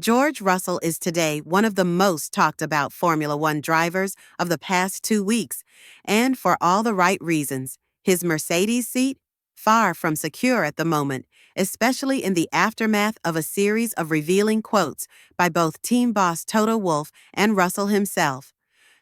George Russell is today one of the most talked about Formula One drivers of the past 2 weeks, and for all the right reasons. His Mercedes seat? Far from secure at the moment, especially in the aftermath of a series of revealing quotes by both team boss Toto Wolff and Russell himself.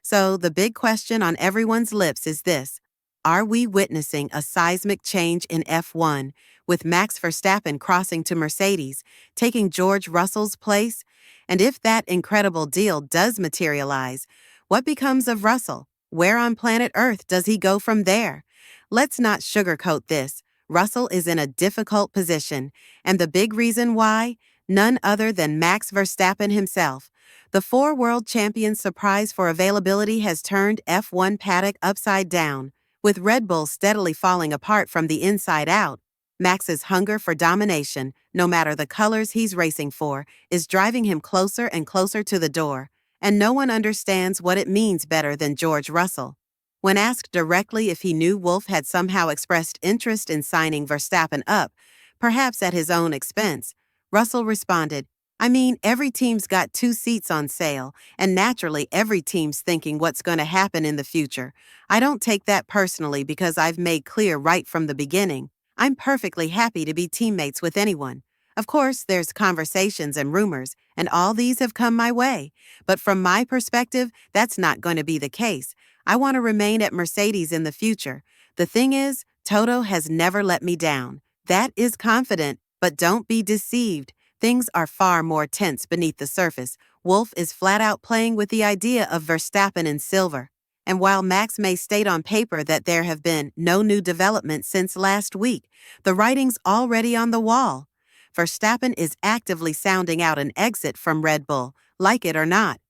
So the big question on everyone's lips is this: are we witnessing a seismic change in F1, with Max Verstappen crossing to Mercedes, taking George Russell's place? And if that incredible deal does materialize, what becomes of Russell? Where on planet Earth does he go from there? Let's not sugarcoat this. Russell is in a difficult position, and the big reason why? None other than Max Verstappen himself. The four-world champion's surprise for availability has turned F1 paddock upside down, with Red Bull steadily falling apart from the inside out. Max's hunger for domination, no matter the colors he's racing for, is driving him closer and closer to the door, and no one understands what it means better than George Russell. When asked directly if he knew Wolff had somehow expressed interest in signing Verstappen up, perhaps at his own expense, Russell responded, "I mean, every team's got 2 seats on sale, and naturally every team's thinking what's going to happen in the future. I don't take that personally because I've made clear right from the beginning, I'm perfectly happy to be teammates with anyone. Of course, there's conversations and rumors, and all these have come my way. But from my perspective, that's not going to be the case. I want to remain at Mercedes in the future. The thing is, Toto has never let me down." That is confident, but don't be deceived. Things are far more tense beneath the surface. Wolff is flat out playing with the idea of Verstappen in silver. And while Max may state on paper that there have been no new developments since last week, the writing's already on the wall. Verstappen is actively sounding out an exit from Red Bull, like it or not.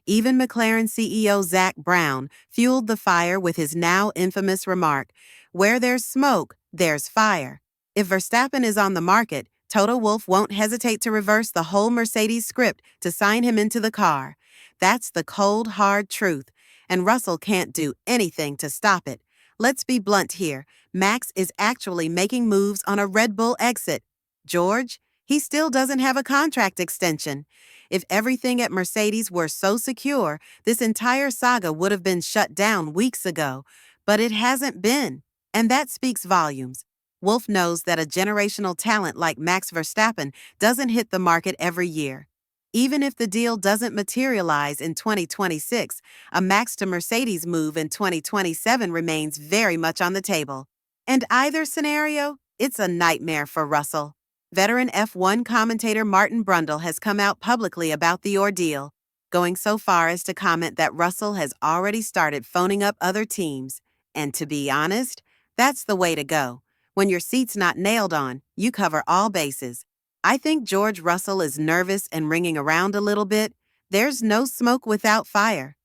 Even McLaren CEO Zak Brown fueled the fire with his now infamous remark, "Where there's smoke, there's fire." If Verstappen is on the market, Toto Wolff won't hesitate to reverse the whole Mercedes script to sign him into the car. That's the cold, hard truth, and Russell can't do anything to stop it. Let's be blunt here. Max is actually making moves on a Red Bull exit. George? He still doesn't have a contract extension. If everything at Mercedes were so secure, this entire saga would have been shut down weeks ago. But it hasn't been, and that speaks volumes. Wolff knows that a generational talent like Max Verstappen doesn't hit the market every year. Even if the deal doesn't materialize in 2026, a Max to Mercedes move in 2027 remains very much on the table. And either scenario, it's a nightmare for Russell. Veteran F1 commentator Martin Brundle has come out publicly about the ordeal, going so far as to comment that Russell has already started phoning up other teams. And to be honest, that's the way to go. When your seat's not nailed on, you cover all bases. I think George Russell is nervous and ringing around a little bit. There's no smoke without fire.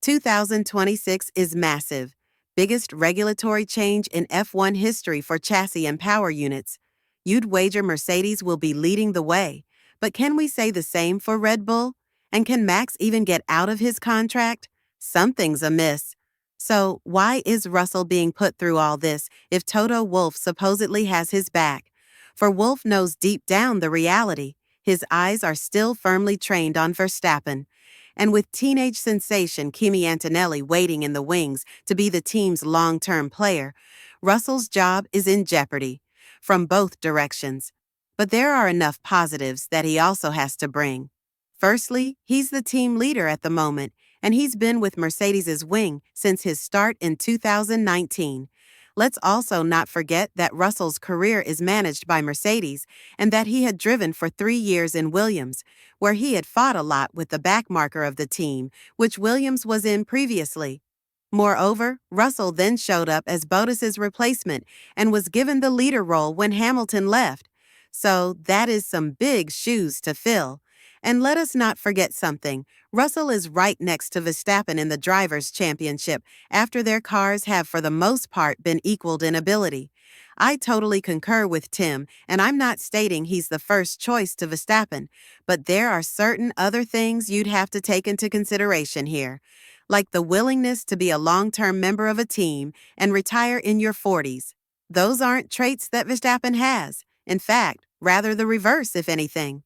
2026 is massive. Biggest regulatory change in F1 history for chassis and power units. You'd wager Mercedes will be leading the way. But can we say the same for Red Bull? And can Max even get out of his contract? Something's amiss. So why is Russell being put through all this if Toto Wolff supposedly has his back? For Wolff knows deep down the reality. His eyes are still firmly trained on Verstappen. And with teenage sensation Kimi Antonelli waiting in the wings to be the team's long-term player, Russell's job is in jeopardy, from both directions. But there are enough positives that he also has to bring. Firstly, he's the team leader at the moment, and he's been with Mercedes' wing since his start in 2019. Let's also not forget that Russell's career is managed by Mercedes and that he had driven for 3 years in Williams, where he had fought a lot with the backmarker of the team, which Williams was in previously. Moreover, Russell then showed up as Bottas's replacement and was given the leader role when Hamilton left. So that is some big shoes to fill. And let us not forget something. Russell is right next to Verstappen in the Drivers' Championship after their cars have for the most part been equaled in ability. I totally concur with Tim, and I'm not stating he's the first choice to Verstappen, but there are certain other things you'd have to take into consideration here, like the willingness to be a long-term member of a team and retire in your 40s. Those aren't traits that Verstappen has. In fact, rather the reverse, if anything.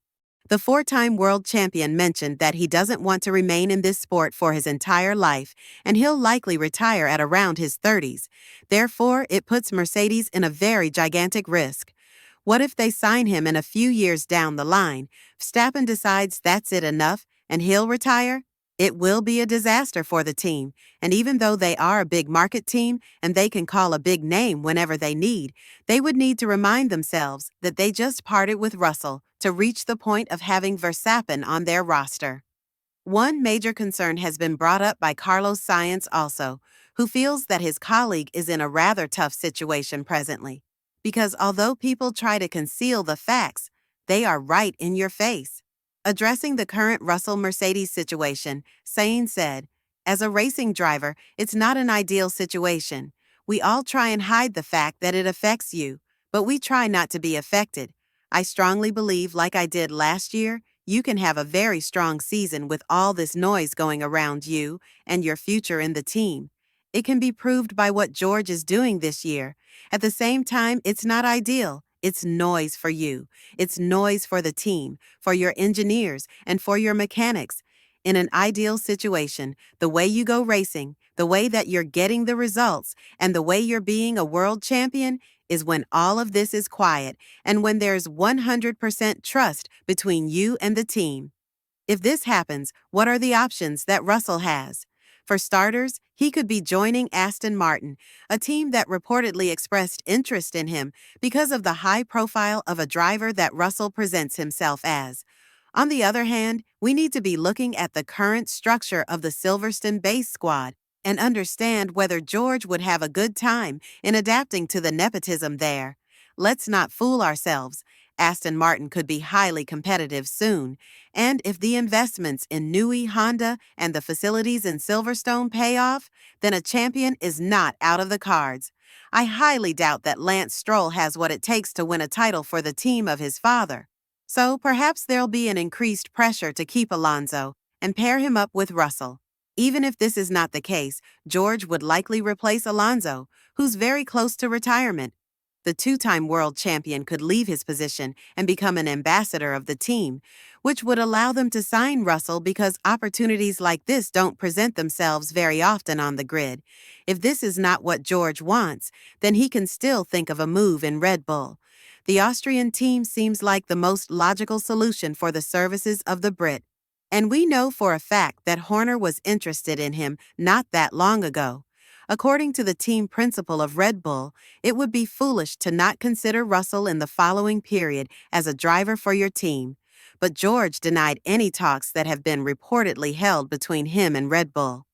The four-time world champion mentioned that he doesn't want to remain in this sport for his entire life, and he'll likely retire at around his 30s. Therefore, it puts Mercedes in a very gigantic risk. What if they sign him and a few years down the line, Verstappen decides that's it enough and he'll retire? It will be a disaster for the team, and even though they are a big market team and they can call a big name whenever they need, they would need to remind themselves that they just parted with Russell to reach the point of having Verstappen on their roster. One major concern has been brought up by Carlos Sainz also, who feels that his colleague is in a rather tough situation presently. Because although people try to conceal the facts, they are right in your face. Addressing the current Russell-Mercedes situation, Sainz said, "As a racing driver, it's not an ideal situation. We all try and hide the fact that it affects you, but we try not to be affected. I strongly believe, like I did last year, you can have a very strong season with all this noise going around you and your future in the team. It can be proved by what George is doing this year. At the same time, it's not ideal. It's noise for you. It's noise for the team, for your engineers, and for your mechanics. In an ideal situation, the way you go racing, the way that you're getting the results, and the way you're being a world champion is when all of this is quiet and when there's 100% trust between you and the team. If this happens, what are the options that Russell has? For starters, he could be joining Aston Martin, a team that reportedly expressed interest in him because of the high profile of a driver that Russell presents himself as. On the other hand, we need to be looking at the current structure of the Silverstone base squad and understand whether George would have a good time in adapting to the nepotism there. Let's not fool ourselves. Aston Martin could be highly competitive soon, and if the investments in Newey, Honda, and the facilities in Silverstone pay off, then a champion is not out of the cards. I highly doubt that Lance Stroll has what it takes to win a title for the team of his father. So perhaps there'll be an increased pressure to keep Alonso and pair him up with Russell. Even if this is not the case, George would likely replace Alonso, who's very close to retirement. The two-time world champion could leave his position and become an ambassador of the team, which would allow them to sign Russell because opportunities like this don't present themselves very often on the grid. If this is not what George wants, then he can still think of a move in Red Bull. The Austrian team seems like the most logical solution for the services of the Brit. And we know for a fact that Horner was interested in him not that long ago. According to the team principal of Red Bull, it would be foolish to not consider Russell in the following period as a driver for your team. But George denied any talks that have been reportedly held between him and Red Bull.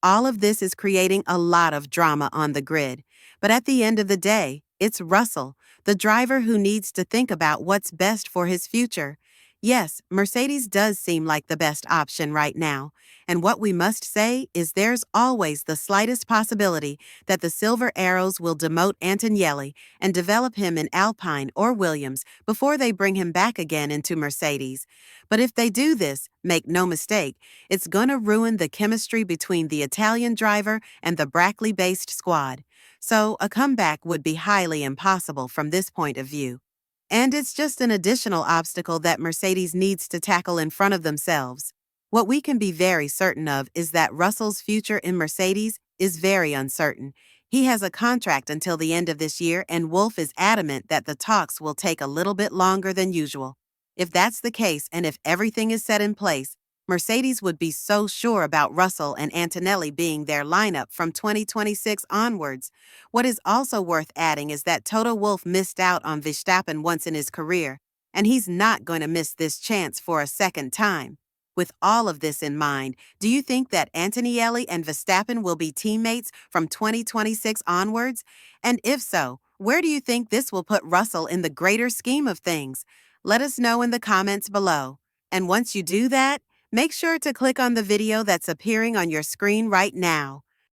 All of this is creating a lot of drama on the grid. But at the end of the day, it's Russell, the driver who needs to think about what's best for his future. Yes, Mercedes does seem like the best option right now, and what we must say is there's always the slightest possibility that the Silver Arrows will demote Antonelli and develop him in Alpine or Williams before they bring him back again into Mercedes. But if they do this, make no mistake, it's gonna ruin the chemistry between the Italian driver and the Brackley-based squad. So a comeback would be highly impossible from this point of view. And it's just an additional obstacle that Mercedes needs to tackle in front of themselves. What we can be very certain of is that Russell's future in Mercedes is very uncertain. He has a contract until the end of this year, and Wolff is adamant that the talks will take a little bit longer than usual. If that's the case, and if everything is set in place, Mercedes would be so sure about Russell and Antonelli being their lineup from 2026 onwards. What is also worth adding is that Toto Wolff missed out on Verstappen once in his career, and he's not going to miss this chance for a second time. With all of this in mind, do you think that Antonelli and Verstappen will be teammates from 2026 onwards? And if so, where do you think this will put Russell in the greater scheme of things? Let us know in the comments below. And once you do that, make sure to click on the video that's appearing on your screen right now.